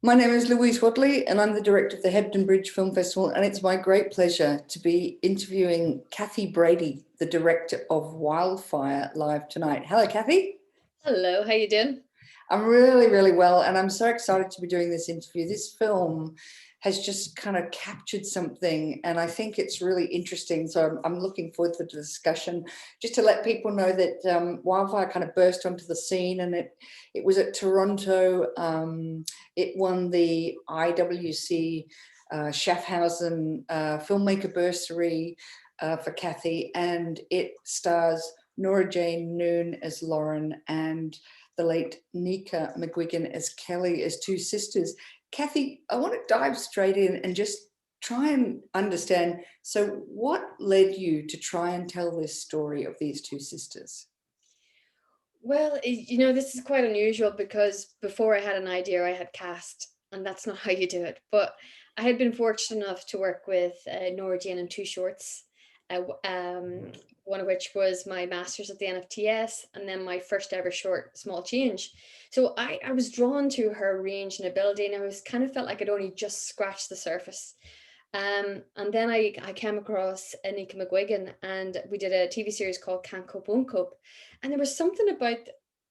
My name is Louise Wadley and I'm the director of the Hebden Bridge Film Festival, and it's my great pleasure to be interviewing Cathy Brady, the director of Wildfire, live tonight. Hello, Cathy. Hello, how you doing? I'm really, really well, and I'm so excited to be doing this interview. This film has just kind of captured something, and I think it's really interesting. So I'm looking forward to the discussion. Just to let people know that Wildfire kind of burst onto the scene, and it was at Toronto. It won the IWC Schaffhausen Filmmaker Bursary for Cathy, and it stars Nora-Jane Noone as Lauren and the late Nika McGuigan as Kelly, as two sisters. Cathy, I want to dive straight in and just try and understand. So what led you to try and tell this story of these two sisters? Well, this is quite unusual because before I had an idea, I had cast, and that's not how you do it. But I had been fortunate enough to work with Nora-Jane in two shorts, one of which was my master's at the NFTS, and then my first ever short, Small Change. So I was drawn to her range and ability, and I was kind of felt like I'd only just scratched the surface. And then I came across Nika McGuigan, and we did a TV series called Can't Cope, Won't Cope. And there was something about,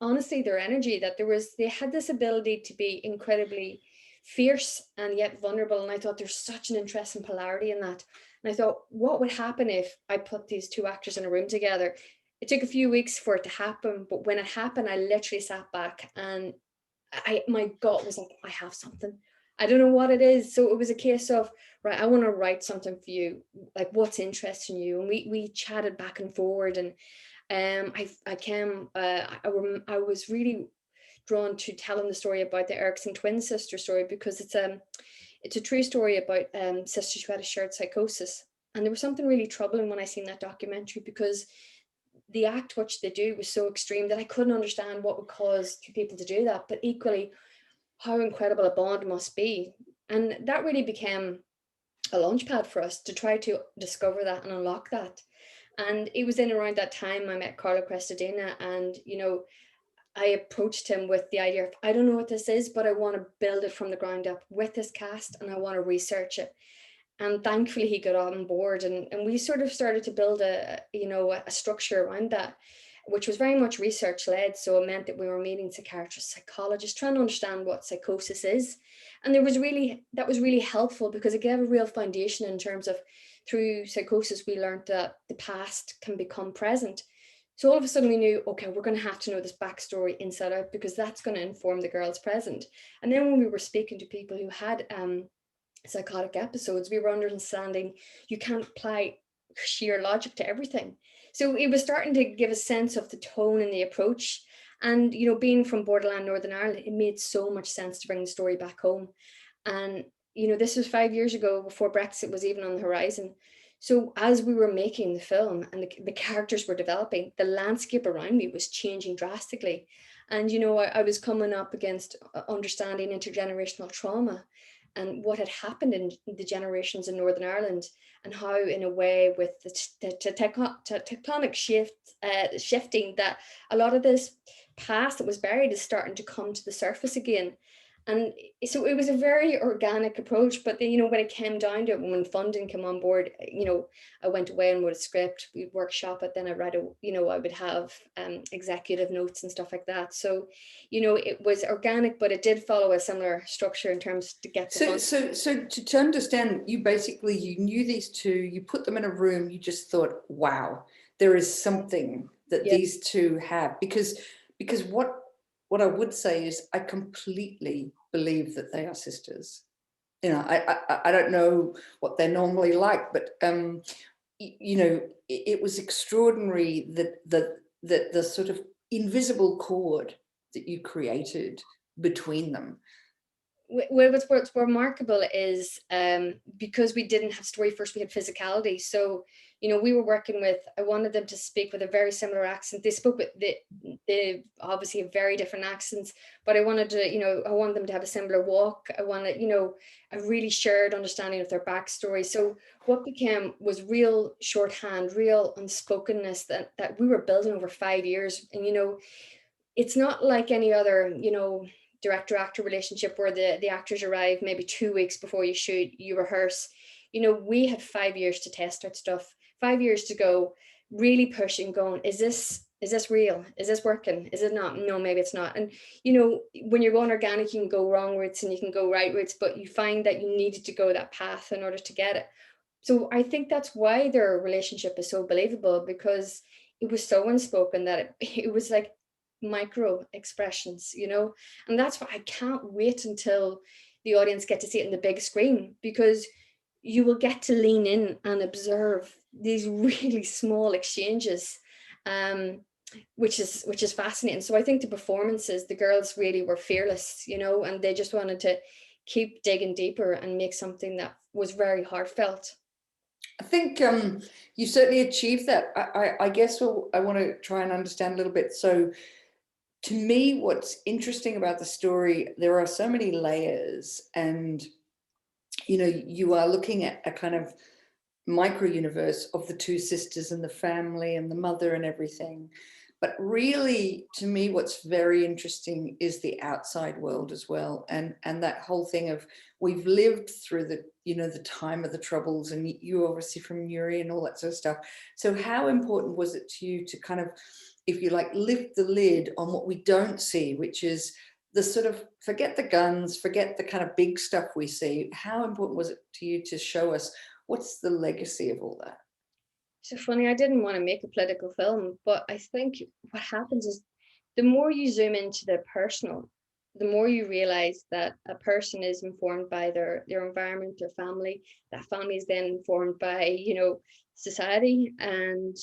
honestly, their energy that they had this ability to be incredibly fierce and yet vulnerable. And I thought there's such an interesting polarity in that. And I thought, what would happen if I put these two actors in a room together? It took a few weeks for it to happen, but when it happened, I literally sat back and my gut was like, I have something. I don't know what it is. So it was a case of, right, I want to write something for you, like what's interesting you. And we chatted back and forward, and I was really drawn to telling the story about the Erickson twin sister story, because it's a true story about sisters who had a shared psychosis. And there was something really troubling when I seen that documentary, because the act which they do was so extreme that I couldn't understand what would cause two people to do that, but equally how incredible a bond must be. And that really became a launch pad for us to try to discover that and unlock that. And it was in around that time I met Carlo Crestodina, and I approached him with the idea of, I don't know what this is, but I want to build it from the ground up with this cast, and I want to research it. And thankfully he got on board, and we sort of started to build a structure around that, which was very much research led. So it meant that we were meeting psychiatrists, psychologists, trying to understand what psychosis is. And that was really helpful, because it gave a real foundation in terms of, through psychosis, we learned that the past can become present. So all of a sudden we knew, okay, we're going to have to know this backstory inside out, because that's going to inform the girl's present. And then when we were speaking to people who had psychotic episodes, we were understanding you can't apply sheer logic to everything. So it was starting to give a sense of the tone and the approach. And, being from borderland Northern Ireland, it made so much sense to bring the story back home. And, this was 5 years ago, before Brexit was even on the horizon. So as we were making the film and the characters were developing, the landscape around me was changing drastically. And, I was coming up against understanding intergenerational trauma and what had happened in the generations in Northern Ireland, and how, in a way, with the tectonic shifting, that a lot of this past that was buried is starting to come to the surface again. And so it was a very organic approach. But then, when it came down to it, when funding came on board, I went away and wrote a script, we'd workshop it, then I read I would have executive notes and stuff like that. So, it was organic, but it did follow a similar structure in terms to get the so to understand, you knew these two, you put them in a room, you just thought, wow, there is something that these two have, because what I would say is I completely believe that they are sisters. I don't know what they're normally like, but it was extraordinary that the sort of invisible cord that you created between them. What's remarkable is, because we didn't have story first, we had physicality. So, we were working with, I wanted them to speak with a very similar accent. They spoke with they obviously have very different accents, but I wanted them to have a similar walk. I wanted, a really shared understanding of their backstory. So what became was real shorthand, real unspokenness that we were building over 5 years. And, it's not like any other, director-actor relationship where the actors arrive maybe 2 weeks before you shoot, you rehearse. You know, we had 5 years to test out stuff, 5 years to go, really pushing, going, is this real? Is this working? Is it not? No, maybe it's not. And, you know, when you're going organic, you can go wrong routes and you can go right routes, but you find that you needed to go that path in order to get it. So I think that's why their relationship is so believable, because it was so unspoken that it was like micro expressions, you know. And that's why I can't wait until the audience get to see it in the big screen, because you will get to lean in and observe these really small exchanges, which is fascinating. So I think the performances, the girls really were fearless, you know, and they just wanted to keep digging deeper and make something that was very heartfelt. I think you certainly achieved that. I guess I want to try and understand a little bit. So to me, what's interesting about the story, there are so many layers, and, you know, you are looking at a kind of micro universe of the two sisters and the family and the mother and everything. But really, to me, what's very interesting is the outside world as well. And that whole thing of, we've lived through the, you know, the time of the Troubles, and you obviously from Newry and all that sort of stuff. So how important was it to you to kind of, if you like, lift the lid on what we don't see, which is the sort of, forget the guns, forget the kind of big stuff we see. How important was it to you to show us what's the legacy of all that? So funny, I didn't want to make a political film, but I think what happens is the more you zoom into the personal, the more you realize that a person is informed by their environment, their family. That family is then informed by, you know, society. And,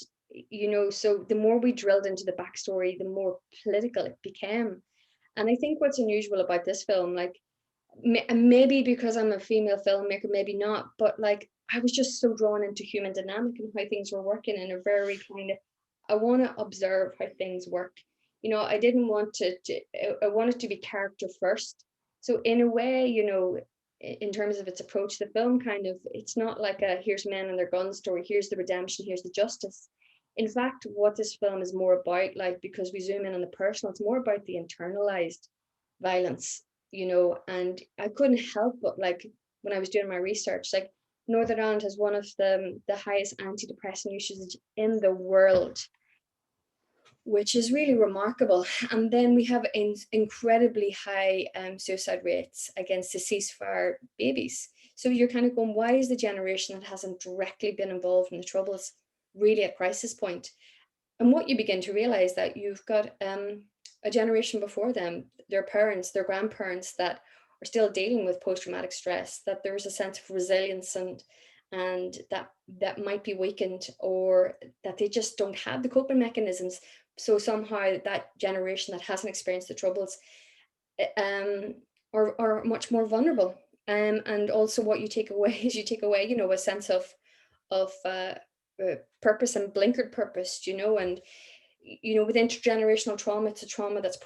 you know, so the more we drilled into the backstory, the more political it became. And I think what's unusual about this film, like, maybe because I'm a female filmmaker, maybe not, but like, I was just so drawn into human dynamic and how things were working in a very kind of, I want to observe how things work. You know, I didn't want I wanted to be character first. So in a way, you know, in terms of its approach, the film kind of, it's not like a here's men and their gun story, here's the redemption, here's the justice. In fact, what this film is more about, like, because we zoom in on the personal, it's more about the internalized violence, you know. And I couldn't help but, like, when I was doing my research, like, Northern Ireland has one of the highest antidepressant usage in the world, which is really remarkable. And then we have incredibly high suicide rates against the ceasefire babies. So you're kind of going, why is the generation that hasn't directly been involved in the Troubles really at crisis point? And what you begin to realize that you've got a generation before them, their parents, their grandparents, that are still dealing with post-traumatic stress, that there's a sense of resilience and that might be weakened, or that they just don't have the coping mechanisms. So somehow that generation that hasn't experienced the Troubles are much more vulnerable. And also what you take away is, you take away, you know, a sense of purpose and blinkered purpose, you know. And, you know, with intergenerational trauma, it's a trauma that's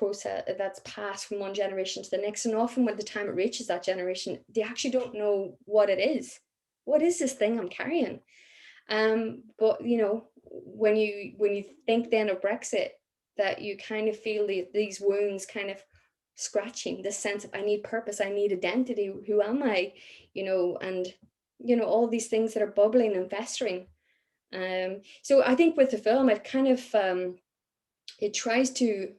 passed from one generation to the next. And often when the time it reaches that generation, they actually don't know what it is. What is this thing I'm carrying? But, you know, when you think then of Brexit, that you kind of feel these wounds kind of scratching, this sense of, I need purpose, I need identity, who am I? You know, and, you know, all these things that are bubbling and festering. So I think with the film, it kind of it tries to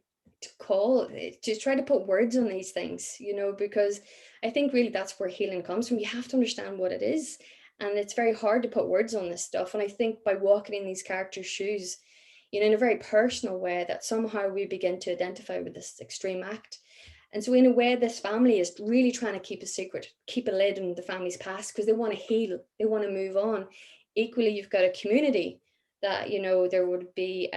try to put words on these things, you know, because I think really that's where healing comes from. You have to understand what it is, and it's very hard to put words on this stuff. And I think by walking in these characters' shoes, you know, in a very personal way, that somehow we begin to identify with this extreme act. And so in a way, this family is really trying to keep a secret, keep a lid on the family's past, because they want to heal, they want to move on. Equally, you've got a community that, you know, there would be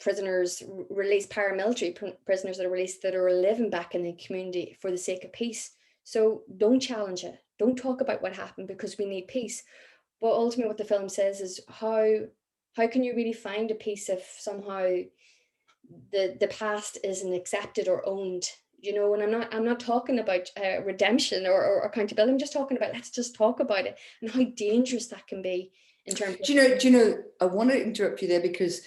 prisoners released, paramilitary prisoners that are released, that are living back in the community for the sake of peace. So don't challenge it. Don't talk about what happened, because we need peace. But ultimately what the film says is, how can you really find a peace if somehow the past isn't accepted or owned, you know? And I'm not talking about redemption or accountability. I'm just talking about, let's just talk about it, and how dangerous that can be in terms of. Do you know, I want to interrupt you there, because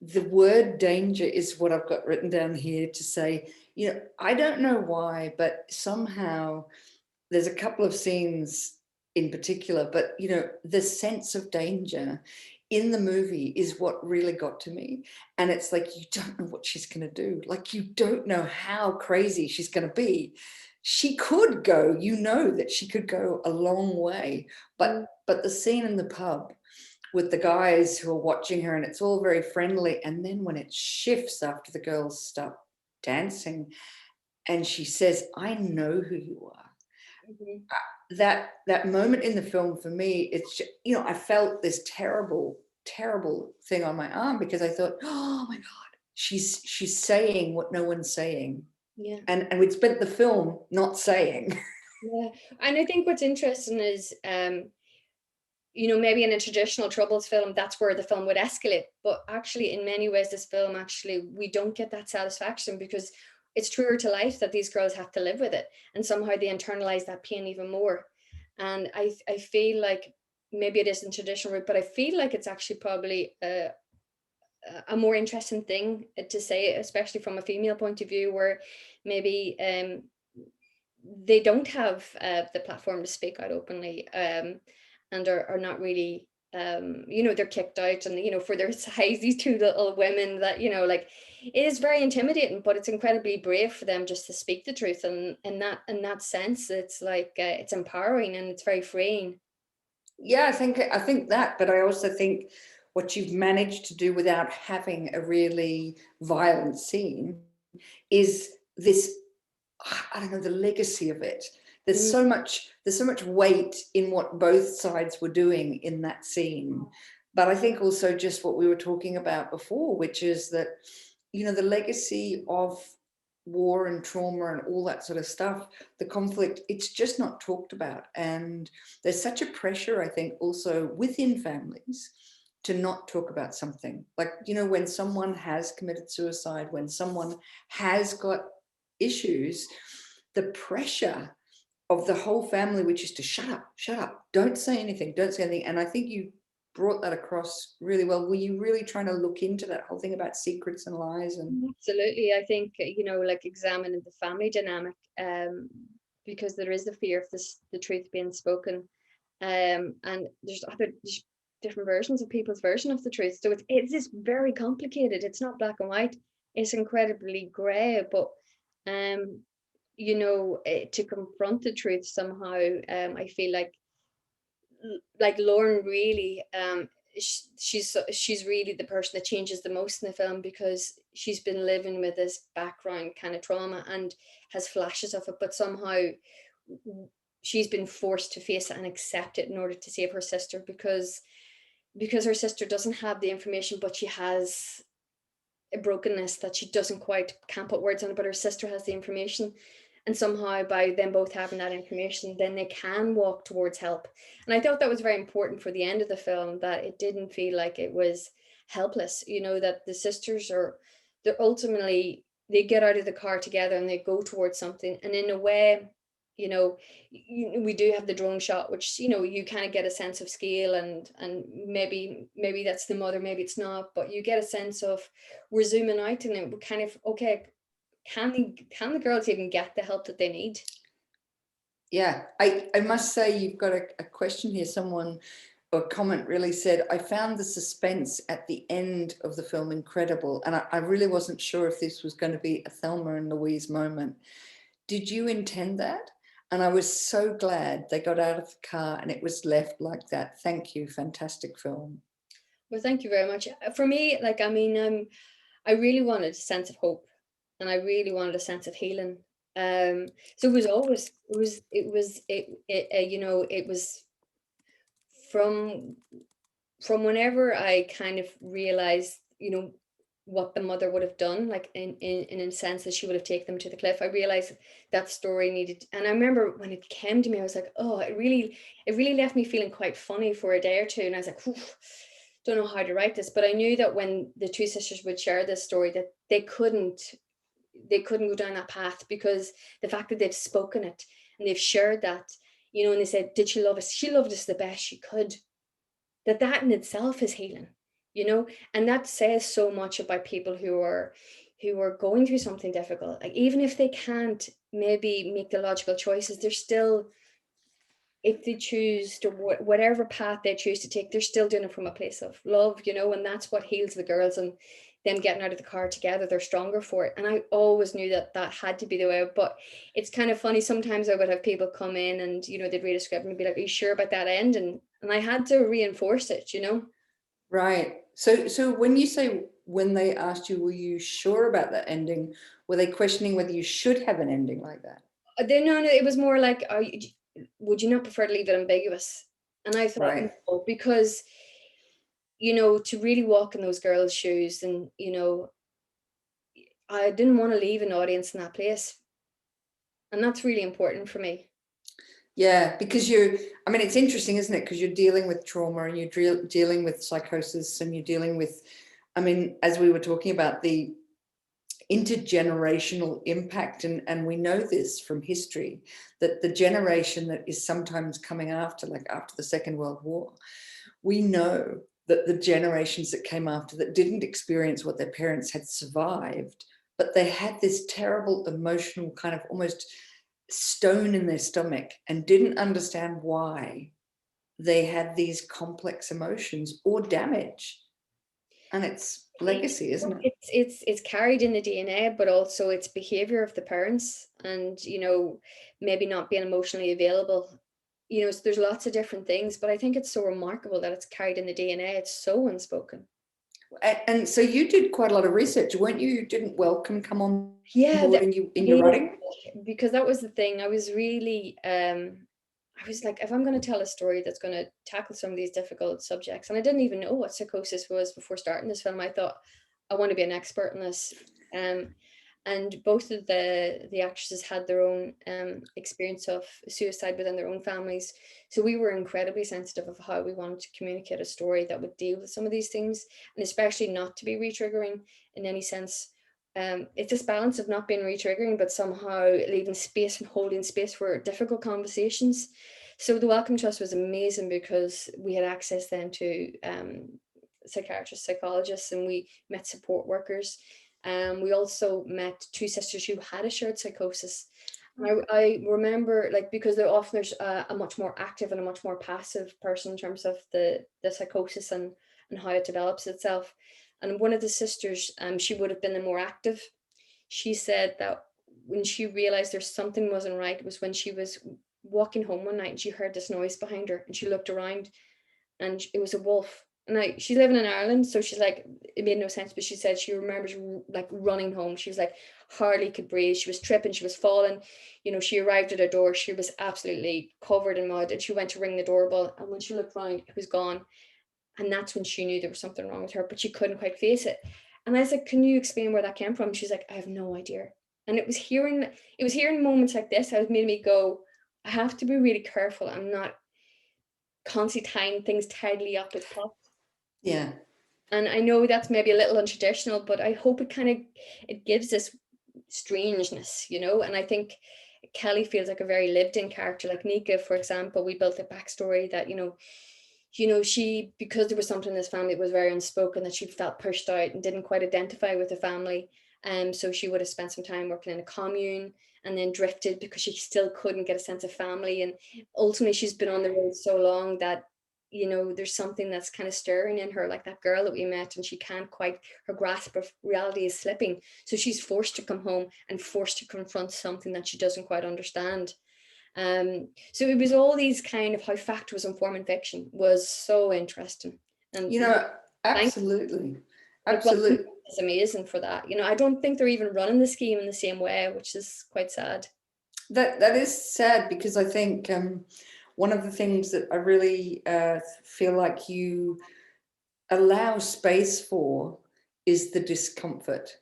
the word danger is what I've got written down here to say, I don't know why, but somehow there's a couple of scenes in particular, but the sense of danger in the movie is what really got to me. And it's like, you don't know what she's going to do. Like, you don't know how crazy she's going to be. She could go, that she could go a long way. But the scene in the pub with the guys who are watching her, and it's all very friendly. And then when it shifts after the girls stop dancing and she says, "I know who you are." Mhm. That moment in the film, for me, it's just, I felt this terrible thing on my arm, because I thought, oh my God, she's saying what no one's saying. Yeah. And we'd spent the film not saying. Yeah. And I think what's interesting is, maybe in a traditional Troubles film, that's where the film would escalate. But actually, in many ways, this film, actually, we don't get that satisfaction, because it's truer to life that these girls have to live with it. And somehow they internalize that pain even more. And I feel like maybe it isn't traditional route, but I feel like it's actually probably a more interesting thing to say, especially from a female point of view, where maybe they don't have the platform to speak out openly, and are not really, they're kicked out, and for their size, these two little women, that like, it is very intimidating, but it's incredibly brave for them just to speak the truth, and in that sense, it's like, it's empowering and it's very freeing. Yeah, I think that, but I also think what you've managed to do without having a really violent scene is this, I don't know, the legacy of it. Mm, There's so much weight in what both sides were doing in that scene. But I think also just what we were talking about before, which is that, the legacy of war and trauma and all that sort of stuff, the conflict, it's just not talked about. And there's such a pressure, I think, also within families to not talk about something. Like, when someone has committed suicide, when someone has got issues, the pressure of the whole family, which is to shut up, don't say anything, don't say anything. And I think you brought that across really well. Were you really trying to look into that whole thing about secrets and lies? And absolutely. I think, like, examining the family dynamic, because there is the fear of the truth being spoken, and there's different versions of people's version of the truth. So it's just very complicated. It's not black and white. It's incredibly grey. But to confront the truth somehow, I feel like Lauren really, she's really the person that changes the most in the film, because she's been living with this background kind of trauma and has flashes of it, but somehow she's been forced to face it and accept it in order to save her sister, because her sister doesn't have the information, but she has a brokenness that she can't put words on, but her sister has the information. And somehow, by them both having that information, then they can walk towards help. And I thought that was very important for the end of the film, that it didn't feel like it was helpless, that the sisters they're ultimately, they get out of the car together and they go towards something. And in a way, you know we do have the drone shot, which you kind of get a sense of scale, and maybe that's the mother, maybe it's not, but you get a sense of, we're zooming out, and it kind of, okay, can the girls even get the help that they need? yeah, I must say, you've got a question here. Someone, or comment, really said, I found the suspense at the end of the film incredible. And I really wasn't sure if this was going to be a Thelma and Louise moment. Did you intend that? And I was so glad they got out of the car and it was left like that. Thank you. Fantastic film. Well, thank you very much. For me, like, I mean, I really wanted a sense of hope, and I really wanted a sense of healing. So it was always, it was from whenever I kind of realized, what the mother would have done, like, in a sense that she would have taken them to the cliff. I realized that story needed, and I remember when it came to me, I was like, oh, it really left me feeling quite funny for a day or two, and I was like, don't know how to write this. But I knew that when the two sisters would share this story, that they couldn't go down that path, because the fact that they've spoken it and they've shared that, and they said, did she love us? She loved us the best she could. That in itself is healing, and that says so much about people who are, who are going through something difficult, like even if they can't maybe make the logical choices, they're still, if they choose to whatever path they choose to take, they're still doing it from a place of love, you know, and that's what heals the girls. And them getting out of the car together, they're stronger for it. And I always knew that that had to be the way. But it's kind of funny, sometimes I would have people come in and, you know, they'd read a script and be like, are you sure about that end? And I had to reinforce it, you know. Right. So when you say, when they asked you, were you sure about that ending, were they questioning whether you should have an ending like that? No, it was more like, would you not prefer to leave it ambiguous? And I thought, Right. no, because, you know, to really walk in those girls' shoes, and, you know, I didn't want to leave an audience in that place. And that's really important for me. Yeah, because I mean, it's interesting, isn't it? Because you're dealing with trauma, and you're dealing with psychosis, and you're dealing with, I mean, as we were talking about, the intergenerational impact. And we know this from history, that the generation that is sometimes coming after, like after the Second World War, we know that the generations that came after that didn't experience what their parents had survived, but they had this terrible emotional kind of almost stone in their stomach and didn't understand why they had these complex emotions or damage. And it's legacy, isn't it? It's carried in the DNA, but also it's behavior of the parents, and, you know, maybe not being emotionally available. You know, so there's lots of different things, but I think it's so remarkable that it's carried in the DNA. It's so unspoken. And so you did quite a lot of research, weren't you? Didn't Welcome come on Yeah, board in your writing? because that was the thing. I was really I was like, if I'm going to tell a story that's going to tackle some of these difficult subjects, and I didn't even know what psychosis was before starting this film, I thought I want to be an expert in this. Um, and both of the actresses had their own experience of suicide within their own families, so we were incredibly sensitive of how we wanted to communicate a story that would deal with some of these things, and especially not to be re-triggering in any sense. It's this balance of not being re-triggering, but somehow leaving space and holding space for difficult conversations. So the Welcome to Us was amazing because we had access then to psychiatrists, psychologists, and we met support workers. We also met two sisters who had a shared psychosis. And I remember, like, because there's a much more active and a much more passive person in terms of the psychosis and how it develops itself. And one of the sisters, she would have been the more active. She said that when she realized there's something wasn't right was when she was walking home one night and she heard this noise behind her, and she looked around and it was a wolf. And she's living in Ireland, so she's like, it made no sense, but she said she remembers like running home. She was like, hardly could breathe. She was tripping, she was falling. You know, she arrived at her door, she was absolutely covered in mud, and she went to ring the doorbell, and when she looked around, it was gone. And that's when she knew there was something wrong with her, but she couldn't quite face it. And I was like, can you explain where that came from? She's like, I have no idea. And it was hearing moments like this that made me go, I have to be really careful. I'm not constantly tying things tidily up with plots. Yeah. And I know that's maybe a little untraditional, but I hope it gives this strangeness, you know. And I think Kelly feels like a very lived in character. Like Nika, for example, we built a backstory that, she, because there was something in this family that was very unspoken, that she felt pushed out and didn't quite identify with the family. So she would have spent some time working in a commune and then drifted because she still couldn't get a sense of family. And ultimately she's been on the road so long that, there's something that's kind of stirring in her, like that girl that we met, and she can't quite, her grasp of reality is slipping. So she's forced to come home and forced to confront something that she doesn't quite understand. So it was all these kind of how fact was informing fiction was so interesting. And Absolutely. like, Absolutely. it's amazing for that. I don't think they're even running the scheme in the same way, which is quite sad. That is sad, because I think one of the things that I really feel like you allow space for is the discomfort.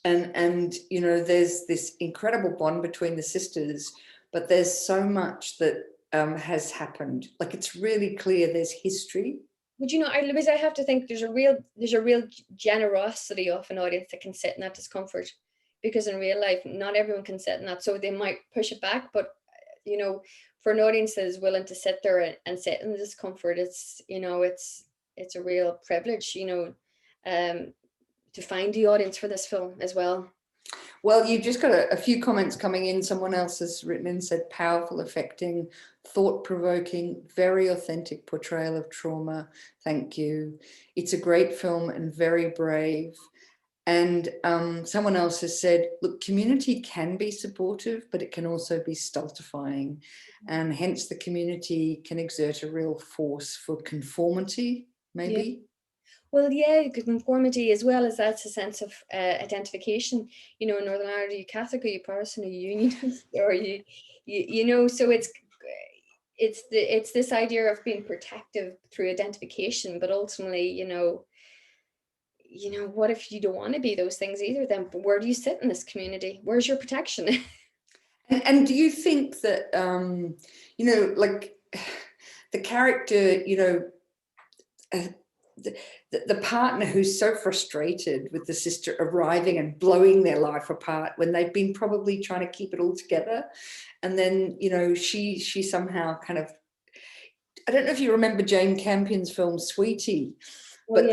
And there's this incredible bond between the sisters, but there's so much that has happened. Like, it's really clear there's history. But Louise, I have to think there's a real generosity of an audience that can sit in that discomfort, because in real life not everyone can sit in that, so they might push it back. But for an audience that is willing to sit there and sit in the discomfort, it's a real privilege, find the audience for this film as well. Well, you've just got a few comments coming in. Someone else has written and said, powerful, affecting, thought-provoking, very authentic portrayal of trauma. Thank you. It's a great film and very brave. And someone else has said, look, community can be supportive, but it can also be stultifying. And hence the community can exert a real force for conformity, maybe. Yeah. Well, yeah, conformity, as well as that's a sense of identification. You know, in Northern Ireland, are you Catholic, are you Protestant, are you Unionist, or are you know, so it's this idea of being protective through identification, but ultimately, you know, what if you don't want to be those things either? Then where do you sit in this community? Where's your protection? And do you think that, you know, like the character, you know, the partner who's so frustrated with the sister arriving and blowing their life apart when they've been probably trying to keep it all together, and then, you know, she somehow kind of, I don't know if you remember Jane Campion's film Sweetie, but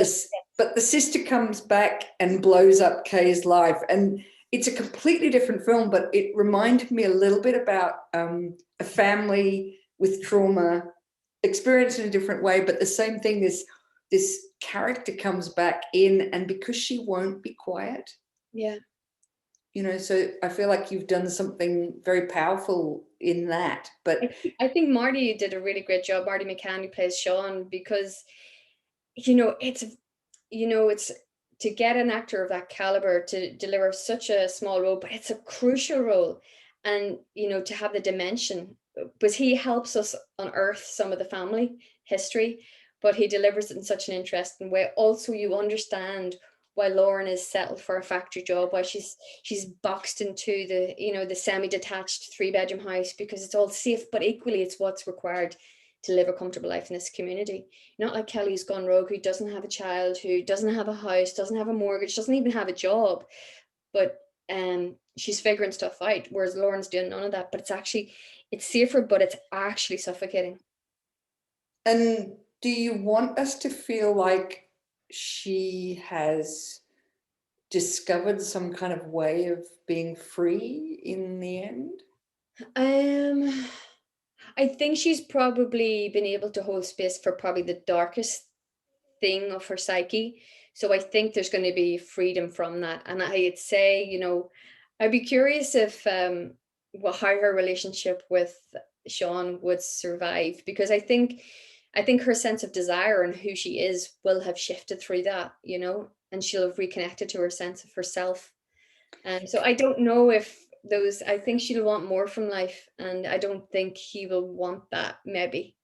the sister comes back and blows up Kay's life, and it's a completely different film, but it reminded me a little bit about a family with trauma experienced in a different way, but the same thing is this character comes back in, and because she won't be quiet. Yeah. You know, so I feel like you've done something very powerful in that. But I think Marty did a really great job, Marty McCann, who plays Sean, because, you know, it's to get an actor of that caliber to deliver such a small role, but it's a crucial role. And, you know, to have the dimension, but he helps us unearth some of the family history, but he delivers it in such an interesting way. Also, you understand why Lauren is settled for a factory job, why she's boxed into the, you know, the semi-detached 3-bedroom house, because it's all safe, but equally it's what's required to live a comfortable life in this community. Not like Kelly's gone rogue, who doesn't have a child, who doesn't have a house, doesn't have a mortgage, doesn't even have a job, but she's figuring stuff out, whereas Lauren's doing none of that. But it's safer, but it's actually suffocating. And do you want us to feel like she has discovered some kind of way of being free in the end? I think she's probably been able to hold space for probably the darkest thing of her psyche. So I think there's going to be freedom from that. And I'd say, you know, I'd be curious if how her relationship with Sean would survive, because I think her sense of desire and who she is will have shifted through that, you know, and she'll have reconnected to her sense of herself. And so I don't know if I think she'll want more from life, and I don't think he will want that, maybe.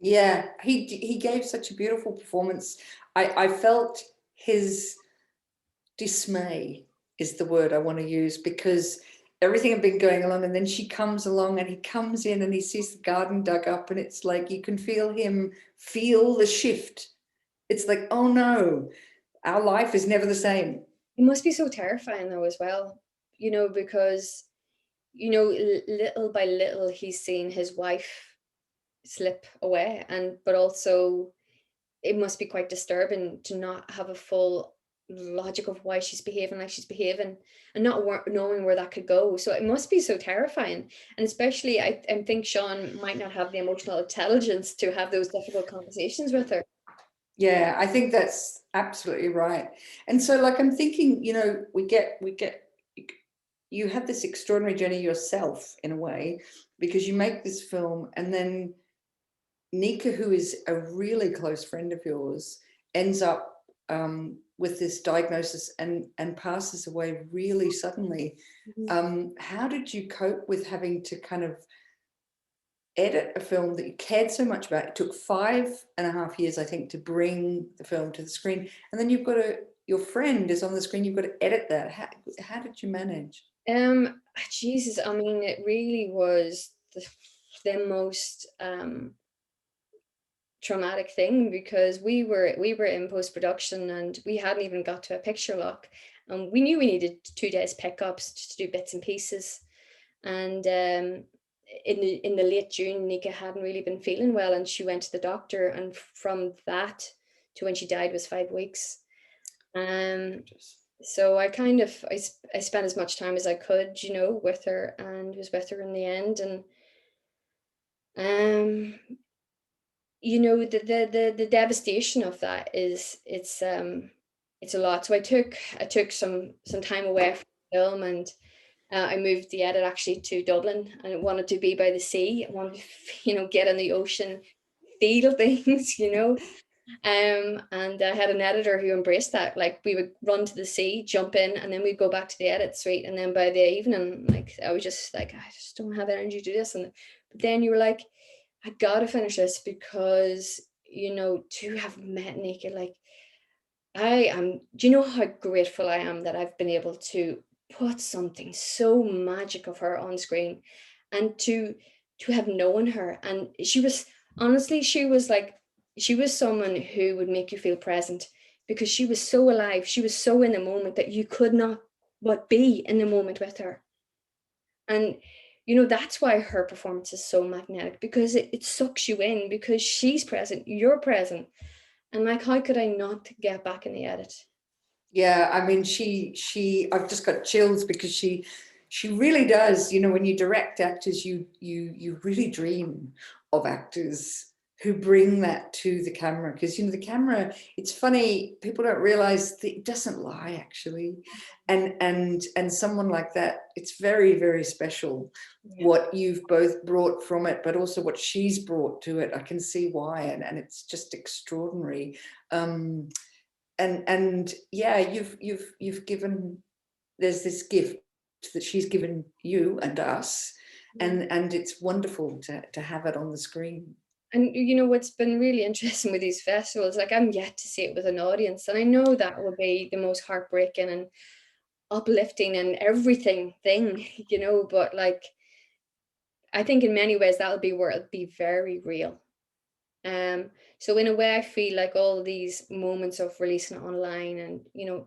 Yeah, he gave such a beautiful performance. I felt his dismay is the word I want to use, because everything had been going along, and then she comes along and he comes in and he sees the garden dug up, and it's like you can feel him feel the shift. It's like, oh no, our life is never the same. It must be so terrifying though as well, you know, because, you know, little by little he's seen his wife slip away, but also it must be quite disturbing to not have a full logic of why she's behaving like she's behaving, and not knowing where that could go. So it must be so terrifying, and especially I think Sean might not have the emotional intelligence to have those difficult conversations with her. Yeah, I think that's absolutely right. And so, like, I'm thinking, you know, you had this extraordinary journey yourself in a way, because you make this film, and then Nika, who is a really close friend of yours, ends up with this diagnosis and passes away really suddenly. How did you cope with having to kind of edit a film that you cared so much about? It took 5.5 years, I think, to bring the film to the screen, and then you've got your friend is on the screen, you've got to edit that. How did you manage? Jesus, I mean, it really was the most traumatic thing, because we were in post-production and we hadn't even got to a picture lock, and we knew we needed 2 days pickups to do bits and pieces. And in the late June, Nika hadn't really been feeling well, and she went to the doctor, and from that to when she died was 5 weeks. So I kind of, I spent as much time as I could, you know, with her, and was with her in the end. And um, you know, the devastation of that is, it's a lot. So I took some time away from the film, and I moved the edit actually to Dublin, and I wanted to be by the sea. I wanted to, you know, get in the ocean, feel things, you know. And I had an editor who embraced that. Like, we would run to the sea, jump in, and then we'd go back to the edit suite. And then by the evening, like, I was just like, I just don't have energy to do this. And but then you were like, I gotta finish this, because, you know, to have met Nika, like, I am, do you know how grateful I am that I've been able to put something so magic of her on screen, and to have known her. And she was, honestly, she was like, she was someone who would make you feel present, because she was so alive, she was so in the moment that you could not but be in the moment with her. And you know, that's why her performance is so magnetic, because it sucks you in, because she's present, you're present. And like, how could I not get back in the edit? Yeah, I mean, I've just got chills because she really does. You know, when you direct actors, you really dream of actors who bring that to the camera, because, you know, the camera, it's funny, people don't realize that it doesn't lie, actually. And someone like that, it's very, very special Yeah. what you've both brought from it, but also what she's brought to it. I can see why, and it's just extraordinary. And yeah, you've given, there's this gift that she's given you and us, Yeah. and it's wonderful to have it on the screen. And you know what's been really interesting with these festivals, like, I'm yet to see it with an audience, and I know that will be the most heartbreaking and uplifting and everything thing, you know, but like, I think in many ways that'll be where it'll be very real. So in a way, I feel like all these moments of releasing it online, and, you know,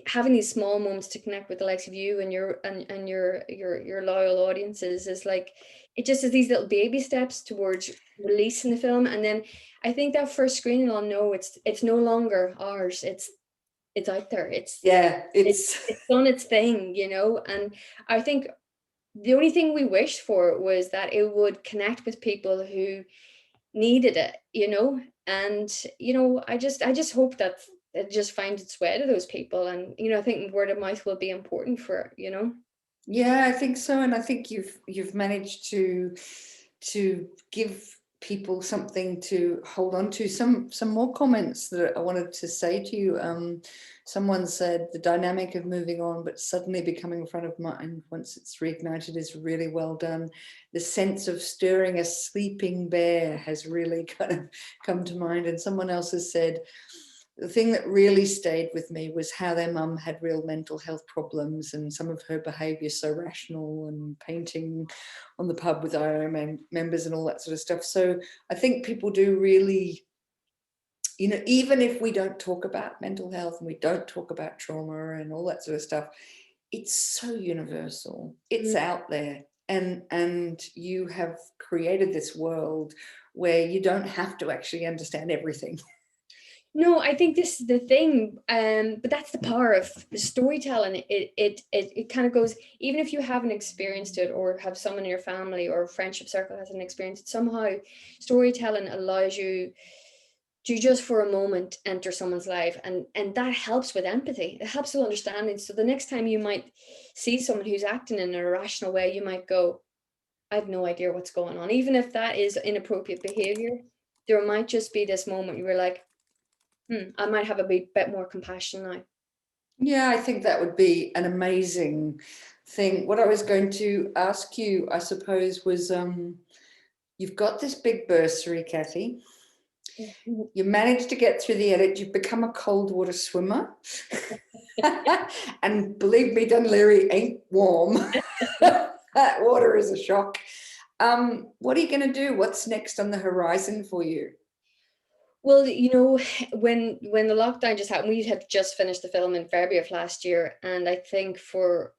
having these small moments to connect with the likes of you and your loyal audiences, is like, it just is these little baby steps towards releasing the film. And then I think that first screening, I'll know it's no longer ours. It's out there. Yeah, It's it's it's done its thing, you know. And I think the only thing we wished for was that it would connect with people who needed it, you know. And you know, I just hope that it just finds its way to those people. And you know, I think word of mouth will be important for it, you know. yeah, I think so, and I think you've managed to give people something to hold on to. Some more comments that I wanted to say to you. Someone said the dynamic of moving on but suddenly becoming front of mind once it's reignited is really well done. The sense of stirring a sleeping bear has really kind of come to mind. And someone else has said the thing that really stayed with me was how their mum had real mental health problems, and some of her behaviour so rational, and painting on the pub with IO members and all that sort of stuff. So I think people do really, you know, even if we don't talk about mental health and we don't talk about trauma and all that sort of stuff, it's so universal. It's Mm. out there. And you have created this world where you don't have to actually understand everything. No, I think this is the thing, but that's the power of storytelling. It kind of goes, even if you haven't experienced it, or have someone in your family or friendship circle hasn't experienced it, somehow storytelling allows you to just for a moment enter someone's life, and that helps with empathy. It helps with understanding. So the next time you might see someone who's acting in an irrational way, you might go, I have no idea what's going on. Even if that is inappropriate behavior, there might just be this moment you were like, I might have a bit more compassion now. Yeah, I think that would be an amazing thing. What I was going to ask you, I suppose, was you've got this big bursary, Cathy. Mhm. You managed to get through the edit. You've become a cold water swimmer. And believe me, Dunleary ain't warm. That water is a shock. What are you going to do? What's next on the horizon for you? Well, you know, when the lockdown just happened, we had just finished the film in February of last year, and I think for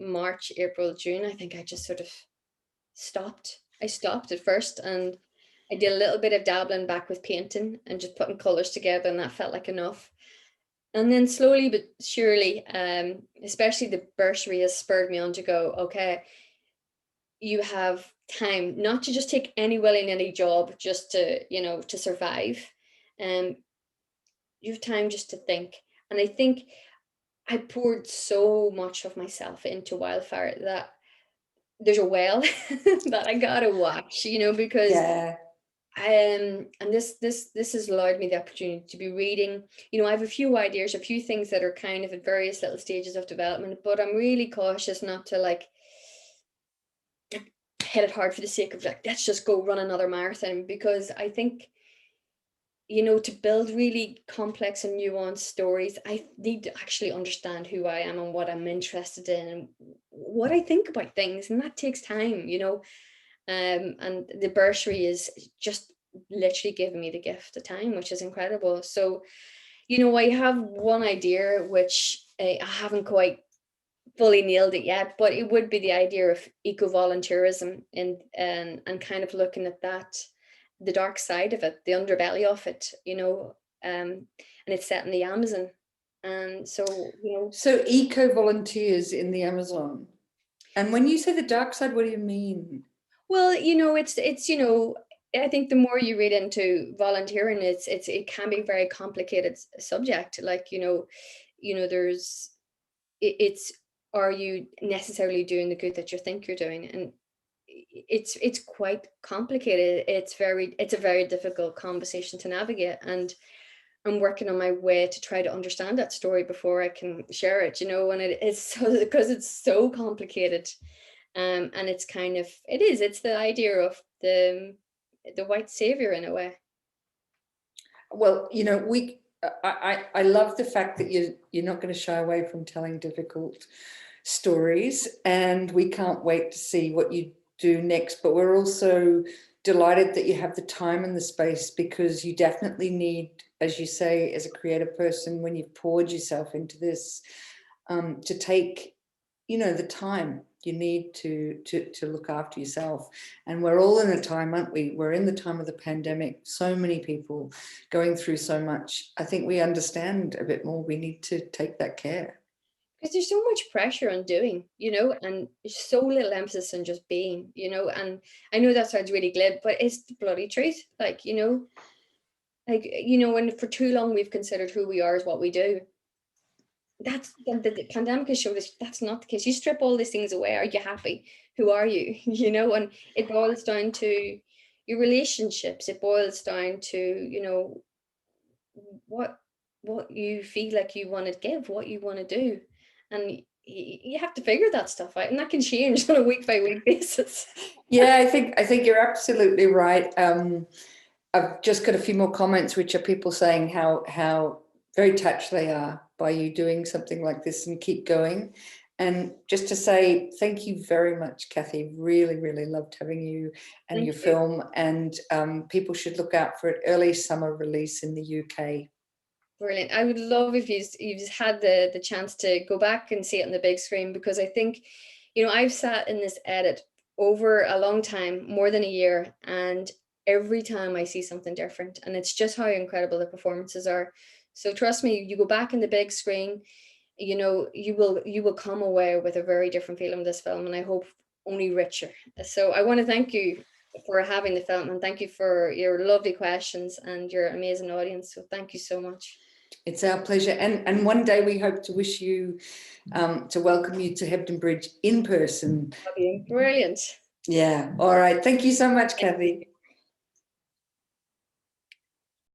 March, April, June, I think I just sort of stopped. I stopped at first, and I did a little bit of dabbling back with painting and just putting colors together, and that felt like enough. And then slowly but surely, especially the bursary has spurred me on to go, okay, you have time not to just take any willy-nilly job just to, to survive. You have time just to think. And I think I poured so much of myself into Wildfire that there's a well that I gotta watch, because Yeah. and this has allowed me the opportunity to be reading. I have a few ideas, a few things that are kind of at various little stages of development, but I'm really cautious not to like hit it hard for the sake of like, let's just go run another marathon, because I think, to build really complex and nuanced stories, I need to actually understand who I am and what I'm interested in and what I think about things, and that takes time, and the bursary is just literally giving me the gift of time, which is incredible. So, I have one idea which I haven't quite fully nailed it yet, but it would be the idea of eco-volunteerism and kind of looking at that, the dark side of it, the underbelly of it, and it's set in the Amazon. And so, So eco-volunteers in the Amazon. And when you say the dark side, what do you mean? well, it's I think the more you read into volunteering, it can be a very complicated subject. Like, there's it's are you necessarily doing the good that you think you're doing? And it's quite complicated. It's a very difficult conversation to navigate, and I'm working on my way to try to understand that story before I can share it, and it is so, because it's so complicated. And it's kind of, it's the idea of the white savior in a way. Well, I love the fact that you're not going to shy away from telling difficult stories, and we can't wait to see what you do next. But we're also delighted that you have the time and the space, because you definitely need, as you say, as a creative person, when you've poured yourself into this, to take, the time you need to look after yourself. And we're all in a time, aren't we? We're in the time of the pandemic. So many people going through so much. I think we understand a bit more. We need to take that care. Because there's so much pressure on doing, and so little emphasis on just being, and I know that sounds really glib, but it's the bloody truth. Like, when for too long we've considered who we are as what we do. That's the pandemic has showed us that's not the case. You strip all these things away, are you happy? Who are you? And it boils down to your relationships. It boils down to, what you feel like you want to give, what you want to do. And you have to figure that stuff out, and that can change on a week by week basis. Yeah, I think you're absolutely right. I've just got a few more comments, which are people saying how very touched they are by you doing something like this, and keep going. And just to say thank you very much, Cathy. Really, really loved having you and Thank your you. film. And people should look out for it. Early summer release in the UK. Brilliant. I would love if you've had the chance to go back and see it on the big screen, because I think, I've sat in this edit over a long time, more than a year, and every time I see something different, and it's just how incredible the performances are. So trust me, you go back in the big screen, you will come away with a very different feeling of this film, and I hope only richer. So I want to thank you for having the film, and thank you for your lovely questions and your amazing audience. So thank you so much. It's our pleasure. And one day we hope to wish you, to welcome you to Hebden Bridge in person. That'd be brilliant. Yeah. All right. Thank you so much, Cathy.